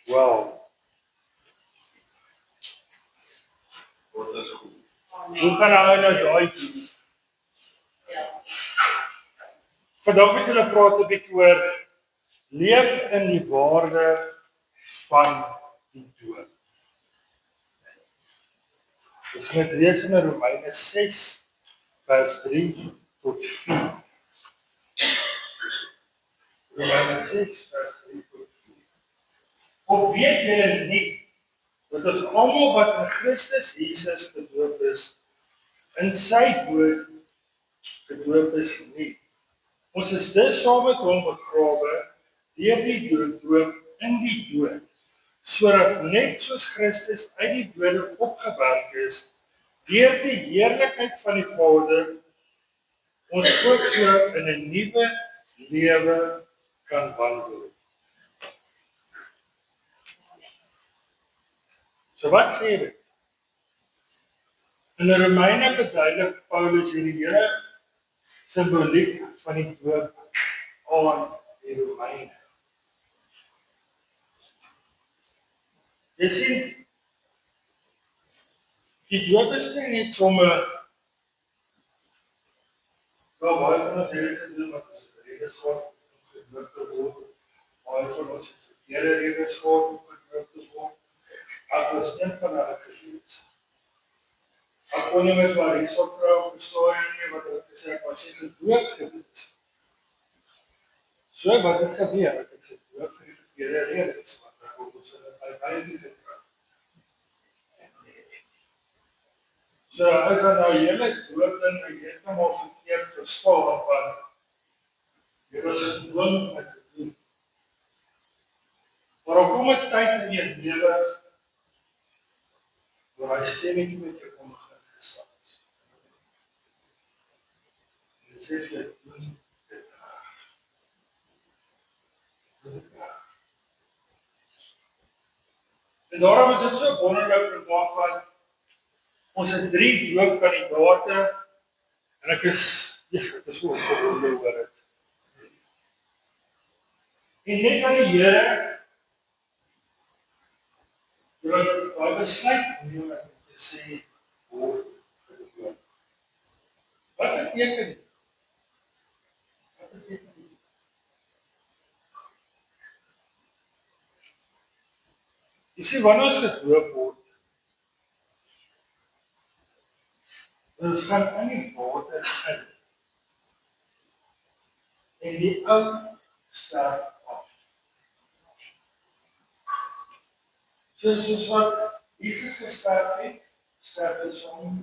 Wel, hoe gaan nou daai doen? Vandag met julle praat 'n bietjie oor leef in die waarde van die dood. Ons gaan dit lees in Romeine 6 vers 3 tot 4. Romeine 6 vers 3 tot 4. Of weet julle nie dat ons almal wat in Christus Jesus gedoop is, in sy dood gedoop is nie. Ons is dus saam met hom begrawe deur die doop in die dood, sodat net soos Christus uit die dode opgewek is deur die heerlikheid van die Vader, ons ook so in 'n nuwe lewe kan wandel. So wat sê dit? In die Romeine verduidelik Paulus hierdie hele simboliek van die doop aan die Romeine. Jy sien, die doop is nie net sommer baie van ons het dit gedoen wat ons redes gehad om gedoop te word. Baie van ons het verkeerde redes gehad om gedoop te word. Ek was een van hulle gewees. Ek kon nie met waar hier so vrou op die storie nie, wat het gesê, ek was nie gedoop gewees. So wat het gebeur? Ek het gedoop vir die verkeerde redes, want ek word ons in die Bybel getrou. So ek gaan nou hele doop in en heeltemal verkeerd verstaan, want jy was gedwing om dit te doen. Maar op kom 'n tyd in jou lewe waar hy stemmetjie met jou kom gesels. En dit sê jy doen dit reg. En daarom is dit so wonderlik vandag van ons het 3 doopkandidate en ek is so opgewonde oor dit. En net aan die Here wil daai besluit neem om te sê word gedoop. Wat beteken dit? Wat beteken dit? Jy sien, wanneer ons gedoop word, ons gaan in die water in. En die ou sterf af. Soos wat Jesus gesterf het, sterf hy saam.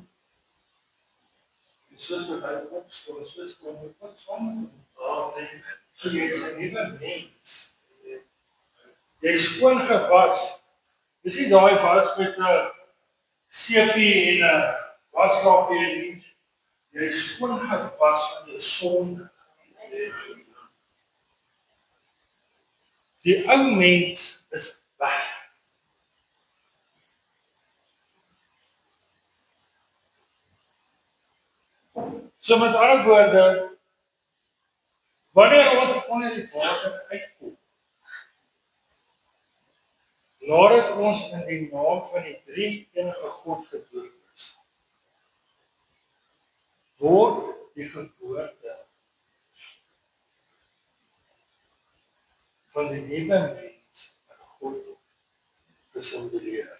En soos wat hy opstaan, soos kom hy ook saam. So jy is 'n nuwe mens. Jy is skoon gewas. Dis nie daai was met 'n seepie en 'n waslapie nie. Jy is skoon gewas van jou sonde. Die ou mens is weg. So met ander woorde, wanneer ons onder die water uitkom, nadat ons in die naam van die drie-enige God gedoop is, word die geboorte van die nuwe mens in God gesimboleer.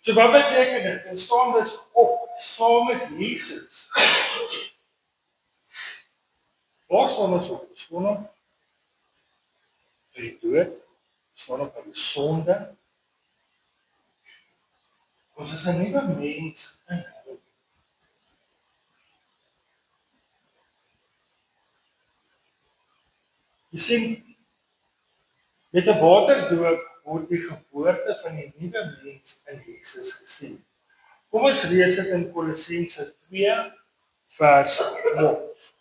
So wat beteken dit? Ons staan dus op saam met Jesus. Waar staan ons op? Ons staan op by die dood, ons staan op by die sonde. Ons is 'n nuwe mens in hom. Jy sien, met 'n waterdoop word die geboorte van die nuwe mens in Jesus gesien. Kom ons lees dit in Kolossense 2 vers 12.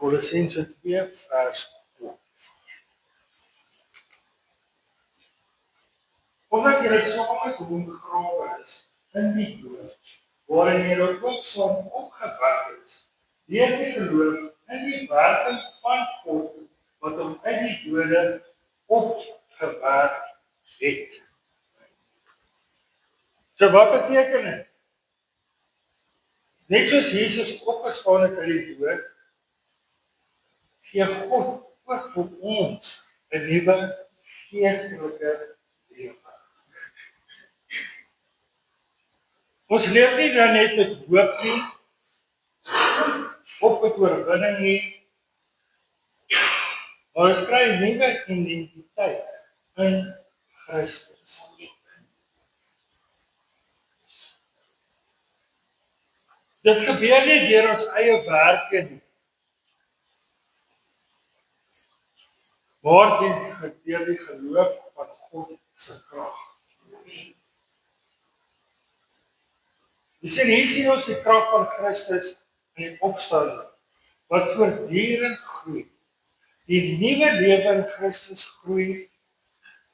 Kolossense 2 vers 12. Omdat julle saam met hom begrawe is in die dood, waarin julle ook saam opgewek is deur die geloof in die werking van God wat hom uit die dode opgewek het. So wat beteken dit? Net soos Jesus opgestaan het uit die dood, gee God ook vir ons 'n nuwe geestelike lewe. Ons leef nie dan net met hoop nie, of met oorwinning nie, maar ons kry 'n nuwe identiteit in Christus. Dit gebeur nie deur ons eie werke nie, maar deur die geloof van God se krag. Jy sien, hier sien ons die krag van Christus in die opstanding, wat voortdurend groei. Die nuwe lewe in Christus groei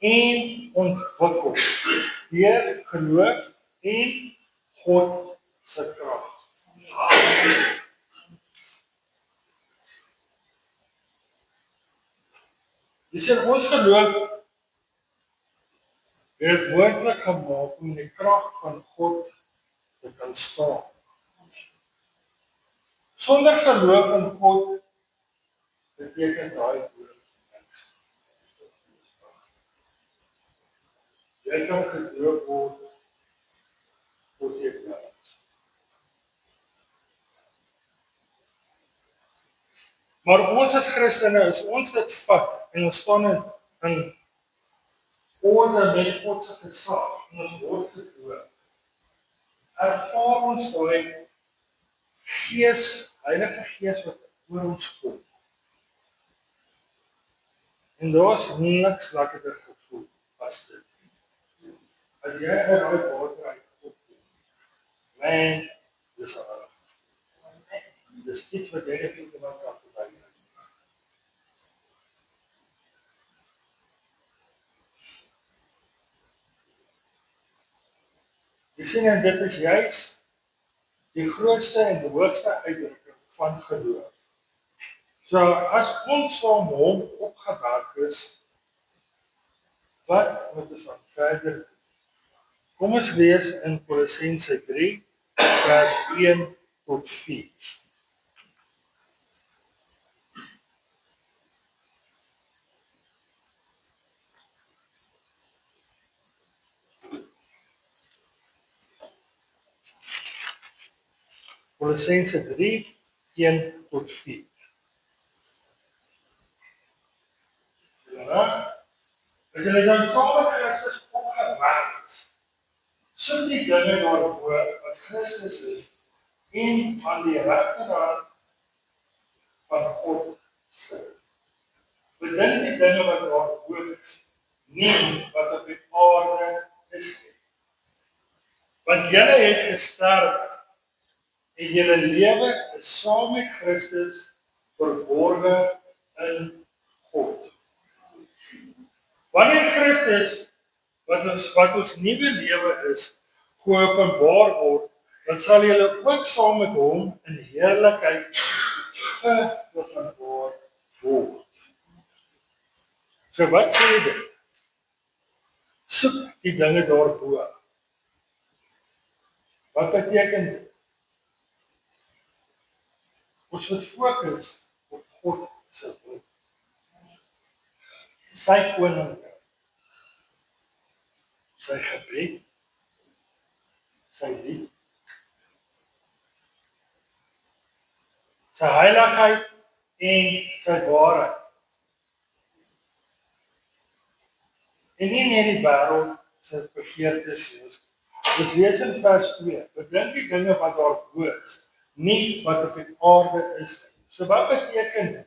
en ontwikkel deur geloof en God se krag. Jy sien, ons geloof het dit moontlik gemaak om die krag van God te kan staan. Sonder geloof in God beteken daai woord niks. Jy kan gedoop word tot jy niks. Maar ons as Christene, as ons dit vat en ons staan in onder met God se gesag en ons word gedoop, ervaar ons daai Gees, Heilige Gees wat oor ons kom. En daar's niks lekkerder gevoel as dit. As jy uit daai water uitkom, man, dis al. Dis iets wat jy nie vir iemand kan verduidelik. Jy sien, en dit is juis die grootste en die hoogste uitdrukking van geloof. So, as ons saam hom opgewek is, wat moet ons dan verder doen? Kom ons lees in Kolossense 3, vers 1 tot 4. Kolossense 3, 1 tot 4. Ja, as jy dan saam met Christus opgewek is, soek die dinge daarbo wat Christus is en aan die regterhand van God sit. Bedink die dinge wat daarbo is, nie wat op die aarde is nie. Want julle het gesterf en julle lewe is saam met Christus verborge in God. Wanneer Christus, wat ons nuwe lewe is, geopenbaar word, dan sal julle ook saam met hom in heerlikheid geopenbaar word. So wat sê dit? Soek die dinge daarbo. Wat beteken dit? Ons moet fokus op God se wil. Sy koninkryk, sy gebed, sy liefde, sy heiligheid en sy waarheid. En nie net die wêreld se begeertes nie. Ons lees in vers 2, bedink die dinge wat daarbo is, nie wat op die aarde is nie. So wat beteken dit?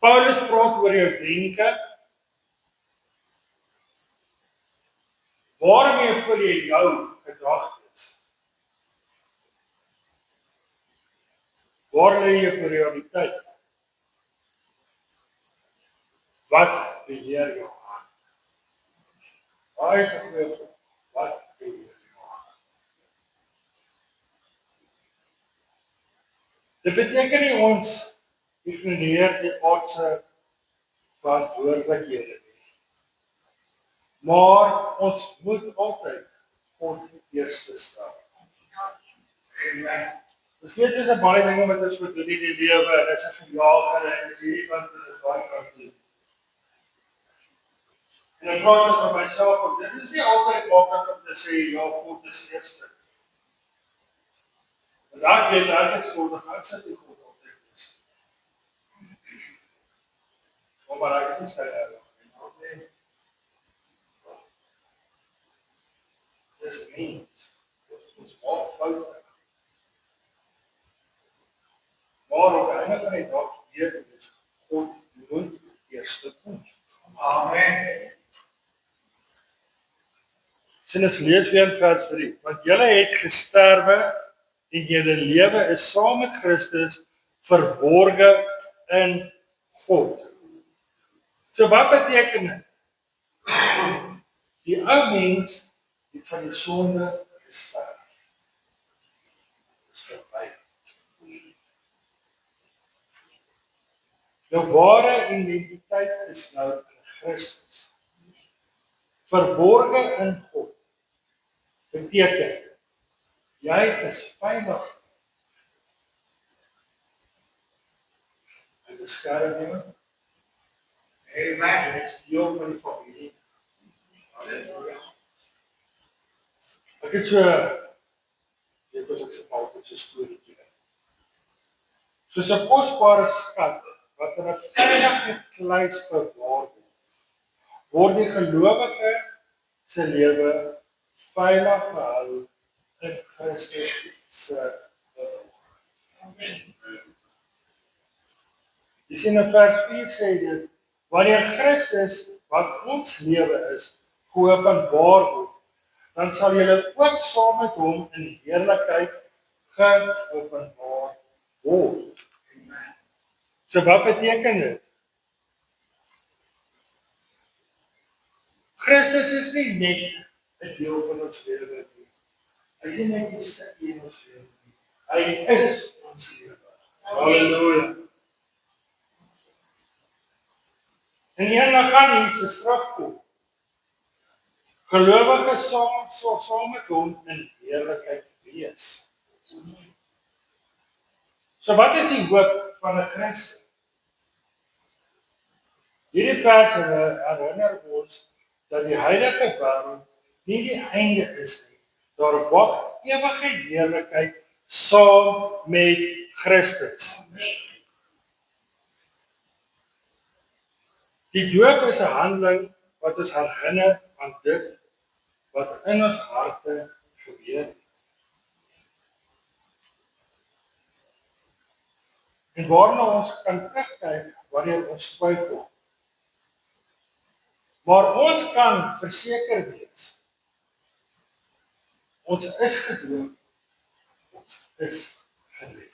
Paulus praat oor jou denke. Waarmee vul jy jou gedagtes? Waar lê jou prioriteit? Wat beheer jou hart? Waar is dit weer? Wat beheer jou hart? Dit beteken nie ons ignoreer die aardse verantwoordelikhede nie. Maar ons moet altyd God eerste stel. Ons weet soos 'n baie dinge wat ons moet doen in die lewe, en is 'n gejager, en is hierdie kant en is daai kant doen. En ek praat met myself ook, dit is nie altyd maklik om te sê, ja, God is eerste. Want daar weet ek is skuldig, ek sit die God altyd eerste. Maar ek is nie skryf. Dis mens. Ons maak foute. Maar op die einde van die dag weet ons, God moet eerste kom. Amen. Sien ons lees weer in vers 3. Want julle het gesterwe en julle lewe is saam met Christus verborge in God. So wat beteken dit? Die ou mens het van die sonde gesterf. Dis verby. Jou ware identiteit is nou in Christus. Verborge in God. Beteken, jy is veilig. Hy beskerm jou. Amen. Jy is deel van die familie. Halleluja. Ek het dit was ek se altyd so storieetjie. Soos 'n kosbare skat wat in 'n veilige kluis bewaar word die gelowige se lewe veilig gehou in Christus se wil. Amen. Jy sien in vers 4 sê dit, wanneer Christus, wat ons lewe is, geopenbaar word, dan sal julle ook saam met hom in heerlikheid geopenbaar word. So wat beteken dit? Christus is nie net 'n deel van ons lewe nie. Hy is nie net 'n stukkie in ons lewe nie. Hy is ons lewe. Halleluja. En eendag gaan Jesus terugkom. Gelowiges sal saam met hom in heerlikheid wees. So wat is die hoop van 'n Christen? Hierdie vers herinner ons dat die heilige wêreld nie die einde is nie. Daar wag ewige heerlikheid saam met Christus. Die doop is 'n handeling wat ons herinner aan dit wat in ons harte gebeur. En waarna ons kan terugkyk wanneer ons twyfel. Maar ons kan verseker wees. Ons is gedoop. Ons is gered.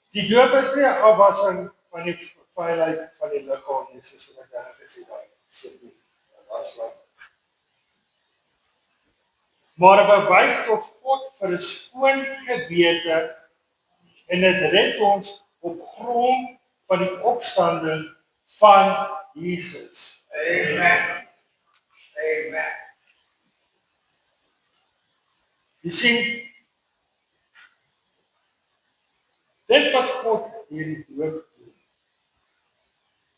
Die doop is nie 'n afwassing van die vuilheid van die liggaam nie, soos wat ek gesê het. Maar 'n bewys tot God vir 'n skoon gewete, en dit red ons op grond van die opstanding van Jesus. Amen. Amen. Jy sien, dit wat God hierdie doop doen,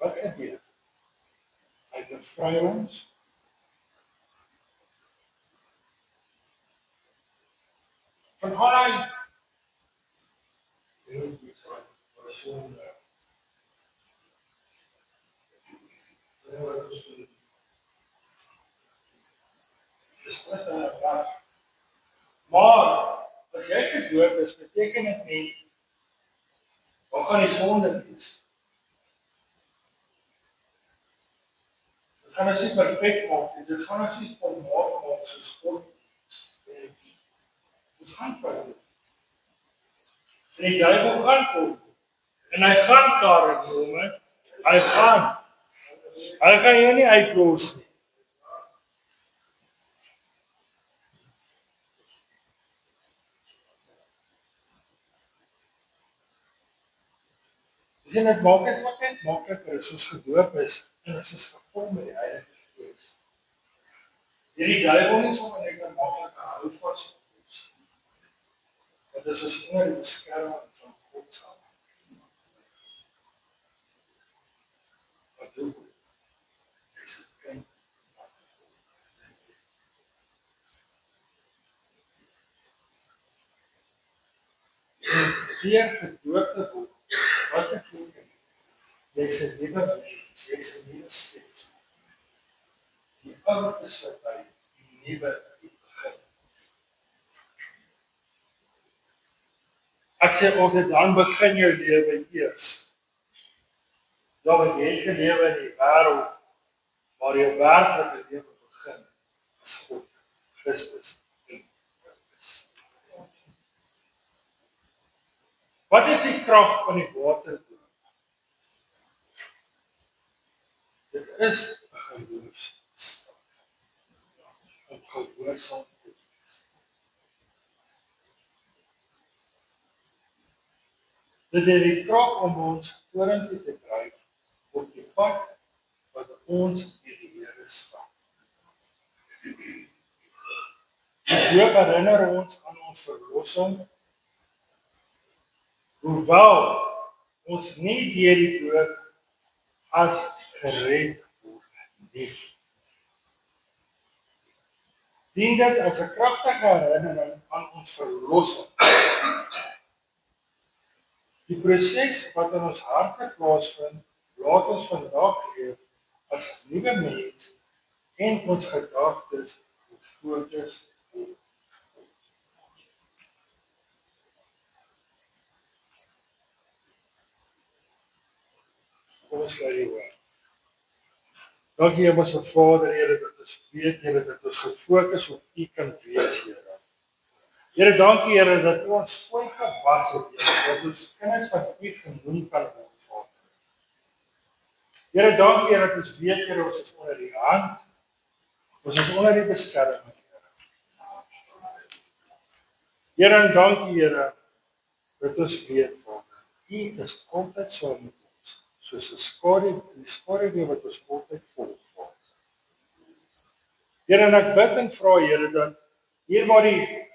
wat gebeur? Hy bevry ons van al die sonde. Maar as jy gedoop is, beteken dit nie, wat gaan die sonde wees? Dit gaan ons nie perfek maak, dit gaan ons nie volmaak maak soos God. Ons gaan fout. En die duiwel gaan kom. En hy gaan daar kom, hy gaan jou nie uitlos nie. Sien dit maak dit ook net makliker as ons gedoop is en as ons gevul met die Heilige Gees. Hierdie duiwel nie sommer net 'n maklike houvas op ons. Dit is as onder die beskerming van God se hand. Wat doen we? Is het kind. Deur gedoop te word, wat beteken? Jy's 'n nuwe mens, jy's 'n nuwe skepsel. Die ou is verby, die nuwe begin. Ek sê altyd, dan begin jou lewe eers. Ja, want jy het gelewe in die wêreld waar jou werklike lewe begin as God, Christus en is. Wat is die krag van die waterdoop? Dit is 'n geloofsstap om gehoorsaam te wees. Dit het die krag om ons vorentoe te dryf op die pad wat ons deur die Here stap. Die doop herinner ons aan ons verlossing, hoewel ons nie deur die doop as gered word nie. Dien dit as 'n kragtige herinnering aan ons verlossing. Die proses wat in ons harte plaasvind, laat ons vandag leef as nuwe mens en ons gedagtes moet fokus op God. Kom ons sluit die oë. Dankie Hemelse Vader, Here, dat ons weet, Here, dat ons gefokus op U kan wees, Here. Here, dankie Here, dat U ons skoon gewas het, Here, dat ons kinders van U genoem kan word, Vader. Here, dankie Here, dat ons weet, Here, ons is onder die hand, ons is onder die beskerming, Here. Here, en dankie Here, dat ons weet, Vader, U is altyd saam met ons, soos 'n skaduwee wat ons altyd volg, Vader. Here, en ek bid en vra, Here, dat hier waar die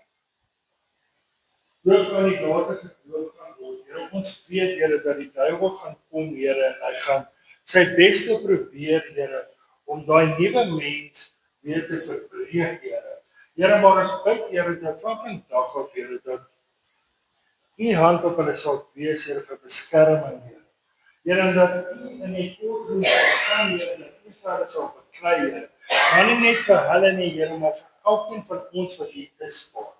doopkandidate gedoop gaan word, Here, ons weet, Here, dat die duiwel gaan kom, Here, en hy gaan sy beste probeer, Here, om daai nuwe mens weer te verbreek, Here. Here, maar ons bid, Here, dat van vandag af, Here, dat U hand op hulle sal wees, Here, vir beskerming, Here. Here, en dat U in die oorlog sal gaan, Here, en dat U vir hulle sal beklei, Here. Maar nie net vir hulle nie, Here, maar vir elkeen van ons wat hier is, Vader.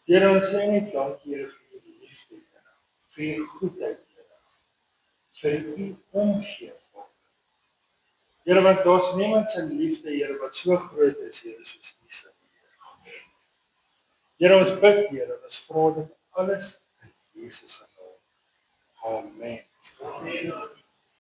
Here, ons sê net dankie, Here, vir U liefde, Here, vir U goedheid, Here, vir U omgee, Vader. Here, want daar's niemand se liefde, Here, wat so groot is, Here, soos U se. Here, ons bid, Here, ons vra dit alles in Jesus se naam. Amen. Amen.